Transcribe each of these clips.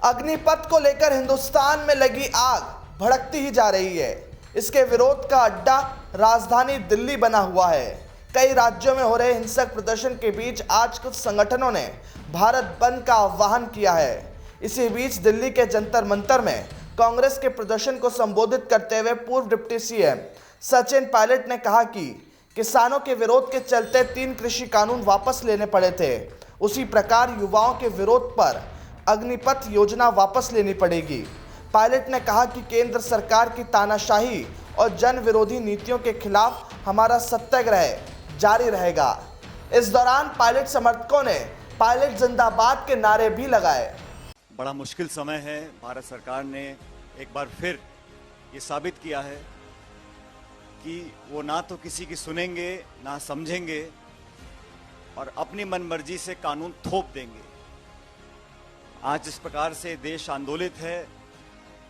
अग्निपथ को लेकर हिंदुस्तान में लगी आग भड़कती ही जा रही है। इसके विरोध का अड्डा राजधानी दिल्ली बना हुआ है। कई राज्यों में हो रहे हिंसक प्रदर्शन के बीच आज कुछ संगठनों ने भारत बंद का आह्वान किया है। इसी बीच दिल्ली के जंतर मंतर में कांग्रेस के प्रदर्शन को संबोधित करते हुए पूर्व डिप्टी सीएम सचिन पायलट ने कहा कि किसानों के विरोध के चलते 3 कृषि कानून वापस लेने पड़े थे। उसी प्रकार युवाओं के विरोध पर अग्निपथ योजना वापस लेनी पड़ेगी। पायलट ने कहा कि केंद्र सरकार की तानाशाही और जन विरोधी नीतियों के खिलाफ हमारा सत्याग्रह जारी रहेगा। इस दौरान पायलट समर्थकों ने पायलट जिंदाबाद के नारे भी लगाए। बड़ा मुश्किल समय है। भारत सरकार ने एक बार फिर ये साबित किया है कि वो ना तो किसी की सुनेंगे ना समझेंगे और अपनी मनमर्जी से कानून थोप देंगे। आज जिस प्रकार से देश आंदोलित है,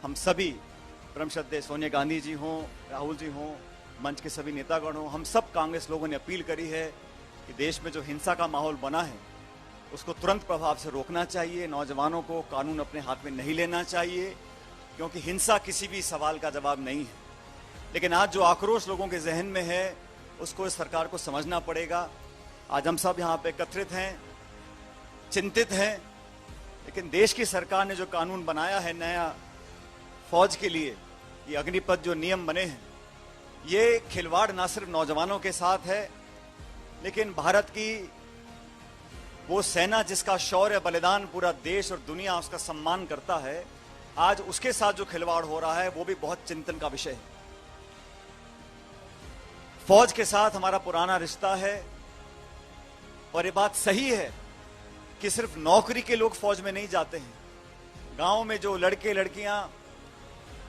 हम सभी परम श्रद्धेय सोनिया गांधी जी हों, राहुल जी हों, मंच के सभी नेतागण हों, हम सब कांग्रेस लोगों ने अपील करी है कि देश में जो हिंसा का माहौल बना है उसको तुरंत प्रभाव से रोकना चाहिए। नौजवानों को कानून अपने हाथ में नहीं लेना चाहिए, क्योंकि हिंसा किसी भी सवाल का जवाब नहीं है। लेकिन आज जो आक्रोश लोगों के जहन में है उसको इस सरकार को समझना पड़ेगा। आज हम सब यहाँ पे एकत्रित हैं, चिंतित हैं, लेकिन देश की सरकार ने जो कानून बनाया है नया फौज के लिए, ये अग्निपथ जो नियम बने हैं, ये खिलवाड़ ना सिर्फ नौजवानों के साथ है, लेकिन भारत की वो सेना जिसका शौर्य बलिदान पूरा देश और दुनिया उसका सम्मान करता है, आज उसके साथ जो खिलवाड़ हो रहा है वो भी बहुत चिंतन का विषय है। फौज के साथ हमारा पुराना रिश्ता है और ये बात सही है कि सिर्फ नौकरी के लोग फौज में नहीं जाते हैं। गांव में जो लड़के लड़कियां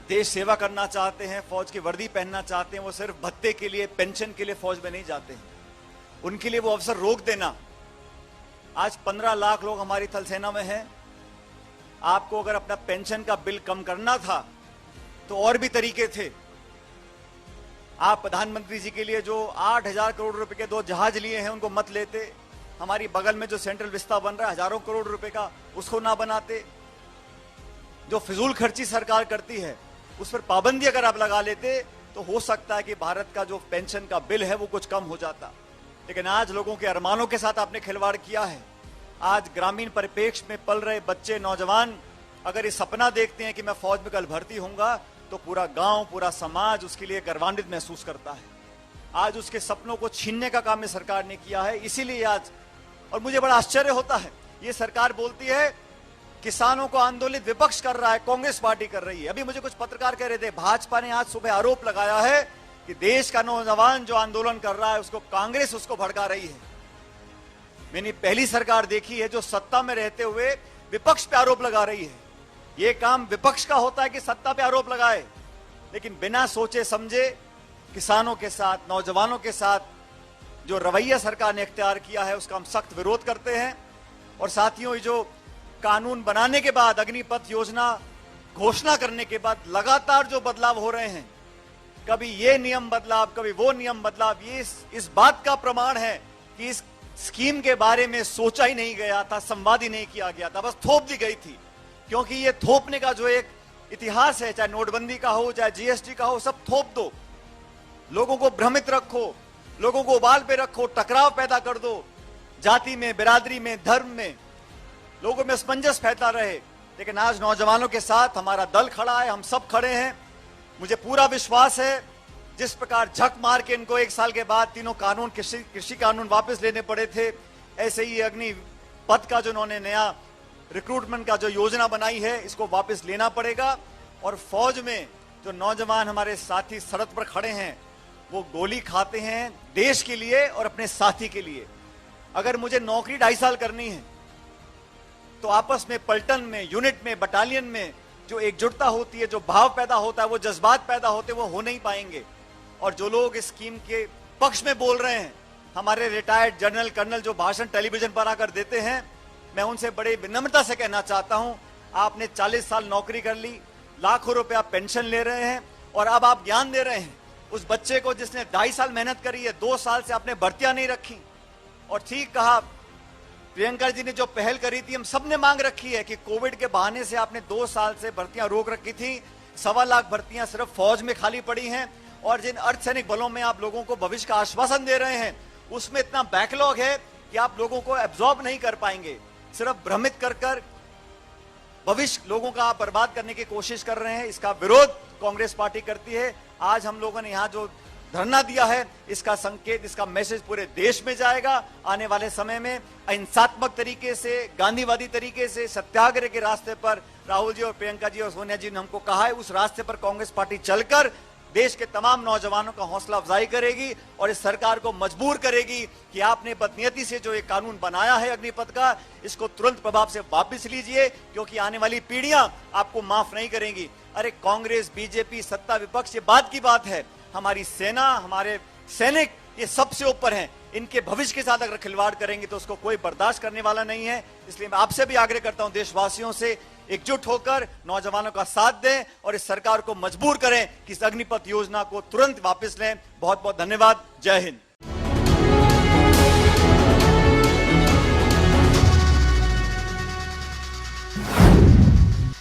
देश सेवा करना चाहते हैं, फौज की वर्दी पहनना चाहते हैं, वो सिर्फ भत्ते के लिए, पेंशन के लिए फौज में नहीं जाते हैं। उनके लिए वो अवसर रोक देना। आज 15 लाख लोग हमारी थल सेना में हैं। आपको अगर अपना पेंशन का बिल कम करना था तो और भी तरीके थे। आप प्रधानमंत्री जी के लिए जो 8,000 करोड़ रुपए के 2 जहाज लिए हैं उनको मत लेते। हमारी बगल में जो सेंट्रल विस्ता बन रहा है हजारों करोड़ रुपए का, उसको ना बनाते। जो फिजूल खर्ची सरकार करती है उस पर पाबंदी अगर आप लगा लेते तो हो सकता है कि भारत का जो पेंशन का बिल है वो कुछ कम हो जाता। लेकिन आज लोगों के अरमानों के साथ आपने खिलवाड़ किया है। आज ग्रामीण परिप्रेक्ष्य में पल रहे बच्चे, नौजवान अगर ये सपना देखते हैं कि मैं फौज में कल भर्ती होऊंगा, तो पूरा गांव, पूरा समाज उसके लिए गर्वान्वित महसूस करता है। आज उसके सपनों को छीनने का काम इस सरकार ने किया है। इसीलिए आज, और मुझे बड़ा आश्चर्य होता है, ये सरकार बोलती है किसानों को आंदोलित विपक्ष कर रहा है, कांग्रेस पार्टी कर रही है। अभी मुझे कुछ पत्रकार कह रहे थे भाजपा ने आज सुबह आरोप लगाया है कि देश का नौजवान जो आंदोलन कर रहा है उसको कांग्रेस उसको भड़का रही है। मैंने पहली सरकार देखी है जो सत्ता में रहते हुए विपक्ष पे आरोप लगा रही है। यह काम विपक्ष का होता है कि सत्ता पे आरोप लगाए, लेकिन बिना सोचे समझे किसानों के साथ, नौजवानों के साथ जो रवैया सरकार ने इख्तियार किया है उसका हम सख्त विरोध करते हैं। और साथियों, जो कानून बनाने के बाद, अग्निपथ योजना घोषणा करने के बाद लगातार जो बदलाव हो रहे हैं, कभी ये नियम बदलाव, कभी वो नियम बदलाव, ये इस बात का प्रमाण है कि इस स्कीम के बारे में सोचा ही नहीं गया था, संवाद ही नहीं किया गया था, बस थोप दी गई थी। क्योंकि ये थोपने का जो एक इतिहास है, चाहे नोटबंदी का हो, चाहे जीएसटी का हो, सब थोप दो, लोगों को भ्रमित रखो, लोगों को उबाल पे रखो, टकराव पैदा कर दो, जाति में, बिरादरी में, धर्म में लोगों में असमंजस फैलता रहे। लेकिन आज नौजवानों के साथ हमारा दल खड़ा है, हम सब खड़े हैं। मुझे पूरा विश्वास है जिस प्रकार झक मार के इनको 1 साल के बाद तीनों कानून, कृषि कानून वापस लेने पड़े थे, ऐसे ही अग्निपथ का जो उन्होंने नया रिक्रूटमेंट का जो योजना बनाई है इसको वापस लेना पड़ेगा। और फौज में जो नौजवान हमारे साथी सड़क पर खड़े हैं वो गोली खाते हैं देश के लिए और अपने साथी के लिए। अगर मुझे नौकरी 2.5 साल करनी है तो आपस में, पलटन में, यूनिट में, बटालियन में जो एकजुटता होती है, जो भाव पैदा होता है, वो जज्बात पैदा होते हैं, वो हो नहीं पाएंगे। और जो लोग इस स्कीम के पक्ष में बोल रहे हैं, हमारे रिटायर्ड जनरल, कर्नल जो भाषण टेलीविजन पर आकर देते हैं, मैं उनसे बड़े विनम्रता से कहना चाहता हूं, आपने 40 साल नौकरी कर ली, लाखों रुपया पेंशन ले रहे हैं और अब आप ज्ञान दे रहे हैं उस बच्चे को जिसने 2.5 साल मेहनत करी है, 2 साल से आपने भर्तियां नहीं रखी। और ठीक कहा प्रियंका जी ने जो पहल करी थी, हम सब ने मांग रखी है कि कोविड के बहाने से आपने 2 साल से भर्तियां रोक रखी थी। 1.25 लाख भर्तियां सिर्फ फौज में खाली पड़ी हैं, और जिन अर्धसैनिक बलों में आप लोगों को भविष्य का आश्वासन दे रहे हैं, उसमें इतना बैकलॉग है कि आप लोगों को एब्जॉर्ब नहीं कर पाएंगे। सिर्फ भ्रमित कर भविष्य लोगों का आप बर्बाद करने की कोशिश कर रहे हैं। इसका विरोध कांग्रेस पार्टी करती है। आज हम लोगों ने यहाँ जो धरना दिया है, इसका संकेत, इसका मैसेज पूरे देश में जाएगा। आने वाले समय में अहिंसात्मक तरीके से, गांधीवादी तरीके से, सत्याग्रह के रास्ते पर राहुल जी और प्रियंका जी और सोनिया जी ने हमको कहा है, उस रास्ते पर कांग्रेस पार्टी चलकर देश के तमाम नौजवानों का हौसला अफजाई करेगी और इस सरकार को मजबूर करेगी कि आपने बदनीयती से जो एक कानून बनाया है अग्निपथ का, इसको तुरंत प्रभाव से वापस लीजिए, क्योंकि आने वाली पीढ़ियां आपको माफ नहीं करेंगी। अरे कांग्रेस, बीजेपी, सत्ता विपक्ष, ये बात की बात है। हमारी सेना, हमारे सैनिक, ये सबसे ऊपर हैं। इनके भविष्य के साथ अगर खिलवाड़ करेंगे तो उसको कोई बर्दाश्त करने वाला नहीं है। इसलिए मैं आपसे भी आग्रह करता हूं, देशवासियों से, एकजुट होकर नौजवानों का साथ दें और इस सरकार को मजबूर करें कि इस अग्निपथ योजना को तुरंत वापस लें। बहुत बहुत धन्यवाद। जय हिंद।